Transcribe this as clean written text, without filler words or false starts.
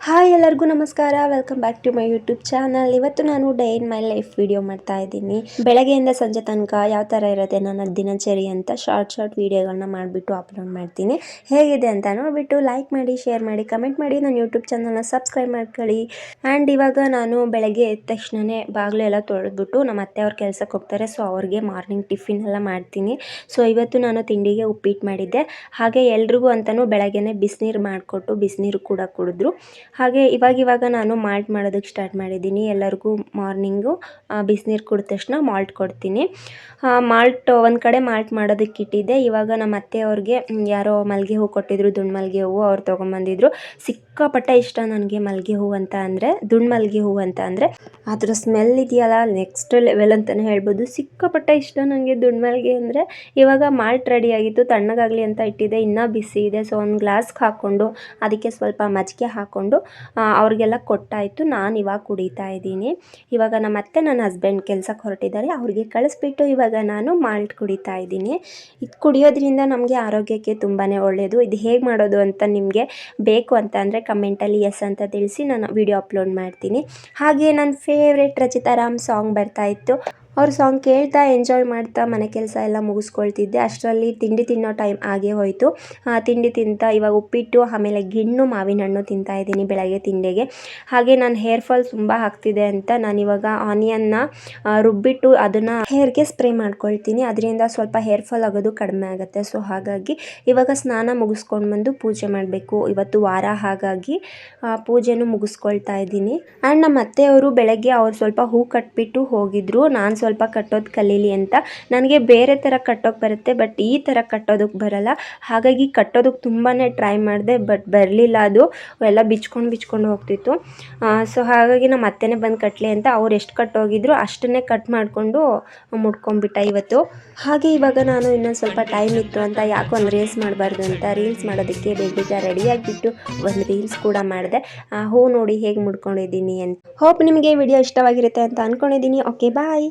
Hi ಎಲ್ಲರಿಗೂ ನಮಸ್ಕಾರ. Welcome back to my YouTube channel. ಇವತ್ತು ನಾನು day in my life video ಮಾಡ್ತಾ ಇದ್ದೀನಿ. ಬೆಳಗ್ಗೆಯಿಂದ ಸಂಜೆ ತನಕ ಯಾವ ಥರ ಇರುತ್ತೆ ನನ್ನ ದಿನಚರಿ ಅಂತ ಶಾರ್ಟ್ ವಿಡಿಯೋಗಳನ್ನ ಮಾಡಿಬಿಟ್ಟು ಅಪ್ಲೋಡ್ ಮಾಡ್ತೀನಿ. ಹೇಗಿದೆ ಅಂತ ನೋಡಿಬಿಟ್ಟು ಲೈಕ್ ಮಾಡಿ, ಶೇರ್ ಮಾಡಿ, ಕಮೆಂಟ್ ಮಾಡಿ, ನನ್ನ ಯೂಟ್ಯೂಬ್ ಚಾನಲ್ನ ಸಬ್ಸ್ಕ್ರೈಬ್ ಮಾಡ್ಕೊಳ್ಳಿ. ಆ್ಯಂಡ್ ಇವಾಗ ನಾನು ಬೆಳಗ್ಗೆ ಎದ್ದ ತಕ್ಷಣವೇ ಬಾಗಿಲೆಲ್ಲ ತೊಳೆದ್ಬಿಟ್ಟು ನಮ್ಮ ಅತ್ತೆ ಅವ್ರ ಕೆಲಸಕ್ಕೆ ಹೋಗ್ತಾರೆ. ಸೊ ಅವ್ರಿಗೆ ಮಾರ್ನಿಂಗ್ ಟಿಫಿನ್ ಎಲ್ಲ ಮಾಡ್ತೀನಿ. ಸೊ ಇವತ್ತು ನಾನು ತಿಂಡಿಗೆ ಉಪ್ಪಿಟ್ಟು ಮಾಡಿದ್ದೆ. ಹಾಗೆ ಎಲ್ರಿಗೂ ಅಂತಲೂ ಬೆಳಗ್ಗೆನೇ ಬಿಸಿನೀರು ಮಾಡಿಕೊಟ್ಟು ಬಿಸಿನೀರು ಕೂಡ ಕುಡಿದ್ರು. ಹಾಗೆ ಇವಾಗ ನಾನು ಮಾಲ್ಟ್ ಮಾಡೋದಕ್ಕೆ ಸ್ಟಾರ್ಟ್ ಮಾಡಿದ್ದೀನಿ. ಎಲ್ಲರಿಗೂ ಮಾರ್ನಿಂಗು ಬಿಸಿನೀರು ಕುಡಿದ ತಕ್ಷಣ ಮಾಲ್ಟ್ ಕೊಡ್ತೀನಿ. ಮಾಲ್ಟ್ ಒಂದು ಕಡೆ ಮಾಲ್ಟ್ ಮಾಡೋದಕ್ಕೆ ಇಟ್ಟಿದ್ದೆ. ಇವಾಗ ನಮ್ಮ ಅತ್ತೆಯವ್ರಿಗೆ ಯಾರೋ ಮಲ್ಲಿಗೆ ಹೂವು ಕೊಟ್ಟಿದ್ರು, ದುಂಡು ಮಲ್ಲಿಗೆ ಹೂವು. ಅವ್ರು ತೊಗೊಂಬಂದಿದ್ರು. ಸಿಕ್ಕಾಪಟ್ಟೆ ಇಷ್ಟ ನನಗೆ ಮಲ್ಲಿಗೆ ಹೂವು ಅಂತ ಅಂದರೆ, ದುಂಡು ಮಲ್ಲಿಗೆ ಹೂವು ಅಂತ ಅಂದರೆ. ಅದರ ಸ್ಮೆಲ್ ಇದೆಯಲ್ಲ ನೆಕ್ಸ್ಟ್ ಲೆವೆಲ್ ಅಂತಲೇ ಹೇಳ್ಬೋದು. ಸಿಕ್ಕಾಪಟ್ಟೆ ಇಷ್ಟ ನನಗೆ ದುಂಡು ಮಲ್ಲಿಗೆ ಅಂದರೆ. ಇವಾಗ ಮಾಲ್ಟ್ ರೆಡಿ ಆಗಿತ್ತು, ತಣ್ಣಗಾಗಲಿ ಅಂತ ಇಟ್ಟಿದ್ದೆ. ಇನ್ನೂ ಬಿಸಿ ಇದೆ. ಸೊ ಒಂದು ಗ್ಲಾಸ್ಗೆ ಹಾಕ್ಕೊಂಡು ಅದಕ್ಕೆ ಸ್ವಲ್ಪ ಮಜ್ಜಿಗೆ ಹಾಕ್ಕೊಂಡು ಅವ್ರಿಗೆಲ್ಲ ಕೊಟ್ಟಾಯಿತು. ನಾನು ಇವಾಗ ಕುಡಿತಾ ಇದ್ದೀನಿ. ಇವಾಗ ನಮ್ಮ ಅತ್ತೆ ನನ್ನ ಹಸ್ಬೆಂಡ್ ಕೆಲಸಕ್ಕೆ ಹೊರಟಿದ್ದಾರೆ. ಅವ್ರಿಗೆ ಕಳಿಸ್ಬಿಟ್ಟು ಇವಾಗ ನಾನು ಮಾಲ್ಟ್ ಕುಡಿತಾ ಇದ್ದೀನಿ. ಇದು ಕುಡಿಯೋದ್ರಿಂದ ನಮಗೆ ಆರೋಗ್ಯಕ್ಕೆ ತುಂಬಾ ಒಳ್ಳೆಯದು. ಇದು ಹೇಗೆ ಮಾಡೋದು ಅಂತ ನಿಮಗೆ ಬೇಕು ಅಂತ ಅಂದರೆ ಕಮೆಂಟಲ್ಲಿ ಎಸ್ ಅಂತ ತಿಳಿಸಿ, ನಾನು ವಿಡಿಯೋ ಅಪ್ಲೋಡ್ ಮಾಡ್ತೀನಿ. ಹಾಗೆ ನನ್ನ ಫೇವ್ರೆಟ್ ರಚಿತಾ ರಾಮ್ ಸಾಂಗ್ ಬರ್ತಾಯಿತ್ತು. ಅವ್ರ ಸಾಂಗ್ ಕೇಳ್ತಾ ಎಂಜಾಯ್ ಮಾಡ್ತಾ ಮನೆ ಕೆಲಸ ಎಲ್ಲ ಮುಗಿಸ್ಕೊಳ್ತಿದ್ದೆ. ಅಷ್ಟರಲ್ಲಿ ತಿಂಡಿ ತಿನ್ನೋ ಟೈಮ್ ಆಗೇ ಹೋಯಿತು. ತಿಂಡಿ ತಿಂತಾ ಇವಾಗ ಉಪ್ಪಿಟ್ಟು ಆಮೇಲೆ ಗಿಣ್ಣು ಮಾವಿನ ಹಣ್ಣು ತಿಂತಾ ಇದ್ದೀನಿ ಬೆಳಗ್ಗೆ ತಿಂಡಿಗೆ. ಹಾಗೆ ನಾನು ಹೇರ್ ಫಾಲ್ ತುಂಬ ಆಗ್ತಿದೆ ಅಂತ ನಾನಿವಾಗ ಆನಿಯನ್ನ ರುಬ್ಬಿಟ್ಟು ಅದನ್ನು ಹೇರ್ಗೆ ಸ್ಪ್ರೇ ಮಾಡ್ಕೊಳ್ತೀನಿ. ಅದರಿಂದ ಸ್ವಲ್ಪ ಹೇರ್ ಫಾಲ್ ಆಗೋದು ಕಡಿಮೆ ಆಗುತ್ತೆ. ಸೊ ಹಾಗಾಗಿ ಇವಾಗ ಸ್ನಾನ ಮುಗಿಸ್ಕೊಂಡು ಬಂದು ಪೂಜೆ ಮಾಡಬೇಕು. ಇವತ್ತು ವಾರ, ಹಾಗಾಗಿ ಪೂಜೆನೂ ಮುಗಿಸ್ಕೊಳ್ತಾ ಇದ್ದೀನಿ. ಆ್ಯಂಡ್ ನಮ್ಮ ಅತ್ತೆಯವರು ಬೆಳಗ್ಗೆ ಅವ್ರು ಸ್ವಲ್ಪ ಹೂ ಕಟ್ಬಿಟ್ಟು ಹೋಗಿದ್ರು. ನಾನು ಸ್ವಲ್ಪ ಕಟ್ಟೋದು ಕಲೀಲಿ ಅಂತ. ನನಗೆ ಬೇರೆ ಥರ ಕಟ್ಟೋಕ್ಕೆ ಬರುತ್ತೆ, ಬಟ್ ಈ ಥರ ಕಟ್ಟೋದಕ್ಕೆ ಬರಲ್ಲ. ಹಾಗಾಗಿ ಕಟ್ಟೋದಕ್ಕೆ ತುಂಬಾ ಟ್ರೈ ಮಾಡಿದೆ, ಬಟ್ ಬರಲಿಲ್ಲ. ಅದು ಎಲ್ಲ ಬಿಚ್ಕೊಂಡು ಹೋಗ್ತಿತ್ತು. ಸೊ ಹಾಗಾಗಿ ನಮ್ಮ ಅತ್ತೆನೇ ಬಂದು ಕಟ್ಟಲಿ ಅಂತ ಅವ್ರು ಎಷ್ಟು ಕಟ್ಟೋಗಿದ್ರು ಅಷ್ಟನ್ನೇ ಕಟ್ ಮಾಡಿಕೊಂಡು ಮುಡ್ಕೊಂಡ್ಬಿಟ್ಟ ಇವತ್ತು. ಹಾಗೆ ಇವಾಗ ನಾನು ಇನ್ನೊಂದು ಸ್ವಲ್ಪ ಟೈಮ್ ಇತ್ತು ಅಂತ ಯಾಕೋ ಒಂದು ರೀಲ್ಸ್ ಮಾಡಬಾರ್ದು ಅಂತ ರೀಲ್ಸ್ ಮಾಡೋದಕ್ಕೆ ಬೇಗ ರೆಡಿಯಾಗಿಬಿಟ್ಟು ಒಂದು ರೀಲ್ಸ್ ಕೂಡ ಮಾಡಿದೆ. ಹೂ ನೋಡಿ ಹೇಗೆ ಮುಡ್ಕೊಂಡಿದ್ದೀನಿ ಅಂತ. ಹೋಪ್ ನಿಮಗೆ ವಿಡಿಯೋ ಇಷ್ಟವಾಗಿರುತ್ತೆ ಅಂತ ಅಂದ್ಕೊಂಡಿದ್ದೀನಿ. ಓಕೆ, ಬಾಯ್.